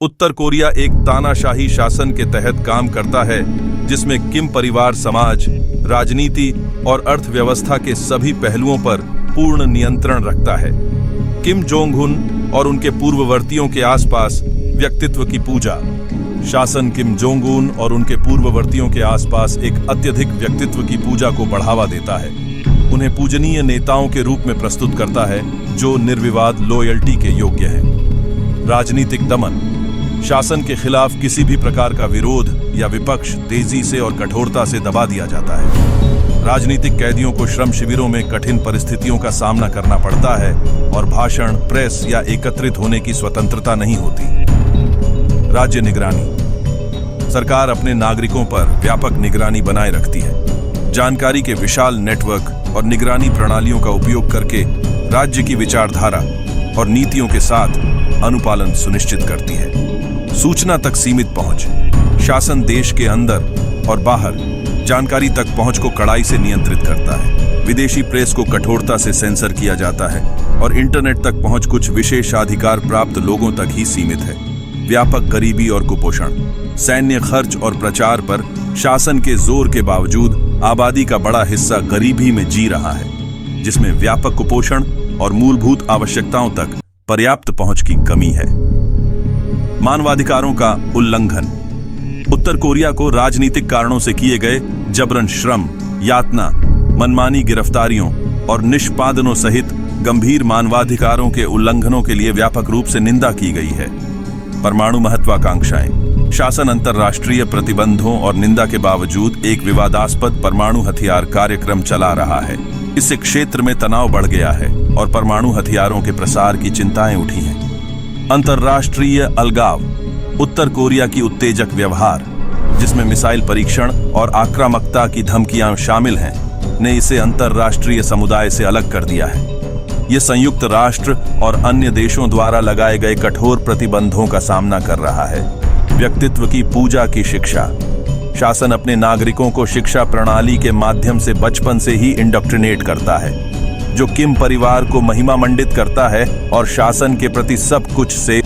उत्तर Korea एक तानाशाही शासन के तहत काम करता है जिसमें किम परिवार समाज, राजनीति और अर्थव्यवस्था के सभी पहलुओं पर पूर्ण नियंत्रण रखता है। किम जोंग उन और उनके पूर्ववर्तियों के आसपास व्यक्तित्व की पूजा। शासन किम जोंग उन और उनके पूर्ववर्तियों के आसपास एक अत्यधिक व्यक्तित्व की पूजा को बढ़ावा देता है। उन्हें पूजनीय नेताओं के रूप में प्रस्तुत करता है जो निर्विवाद लॉयल्टी के योग्य हैं। राजनीतिक दमन। शासन के खिलाफ किसी भी प्रकार का विरोध या विपक्ष तेजी से और कठोरता से दबा दिया जाता है। राजनीतिक कैदियों को श्रम शिविरों में कठिन परिस्थितियों का सामना करना पड़ता है और भाषण, प्रेस या एकत्रित होने की स्वतंत्रता नहीं होती। राज्य निगरानी। सरकार अपने नागरिकों पर व्यापक निगरानी बनाए रखती है। जानकारी के विशाल नेटवर्क और निगरानी प्रणालियों का उपयोग करके राज्य की विचारधारा और नीतियों के साथ अनुपालन सुनिश्चित करती है। सूचना तक सीमित पहुंच। शासन देश के अंदर और बाहर जानकारी तक पहुंच को कड़ाई से नियंत्रित करता है। विदेशी प्रेस को कठोरता से सेंसर किया जाता है और इंटरनेट तक पहुंच कुछ विशेषाधिकार प्राप्त लोगों तक ही सीमित है। व्यापक गरीबी और कुपोषण। सैन्य खर्च और प्रचार पर शासन के जोर के बावजूद आबादी का बड़ा हिस्सा गरीबी में जी रहा है, जिसमें व्यापक कुपोषण और मूलभूत आवश्यकताओं तक पर्याप्त पहुंच की कमी है। मानवाधिकारों का उल्लंघन। उत्तर कोरिया को राजनीतिक कारणों से किए गए जबरन श्रम, यातना, मनमानी गिरफ्तारियों और निष्पादनों सहित गंभीर मानवाधिकारों के उल्लंघनों के लिए व्यापक रूप से निंदा की गई है। परमाणु महत्वाकांक्षाएं। शासन अंतर्राष्ट्रीय प्रतिबंधों और निंदा के बावजूद एक विवादास्पद परमाणु हथियार कार्यक्रम चला रहा है। इससे क्षेत्र में तनाव बढ़ गया है और परमाणु हथियारों के प्रसार की चिंताएं उठी हैं। अंतर्राष्ट्रीय अलगाव। उत्तर कोरिया की उत्तेजक व्यवहार, जिसमें मिसाइल परीक्षण और आक्रामकता की धमकियां शामिल हैं, ने इसे अंतर्राष्ट्रीय समुदाय से अलग कर दिया है। यह संयुक्त राष्ट्र और अन्य देशों द्वारा लगाए गए कठोर प्रतिबंधों का सामना कर रहा है। व्यक्तित्व की पूजा की शिक्षा। शासन अपने नागरिकों को शिक्षा प्रणाली के माध्यम से बचपन से ही इंडोक्ट्रिनेट करता है, जो किम परिवार को महिमा मंडित करता है और शासन के प्रति सब कुछ से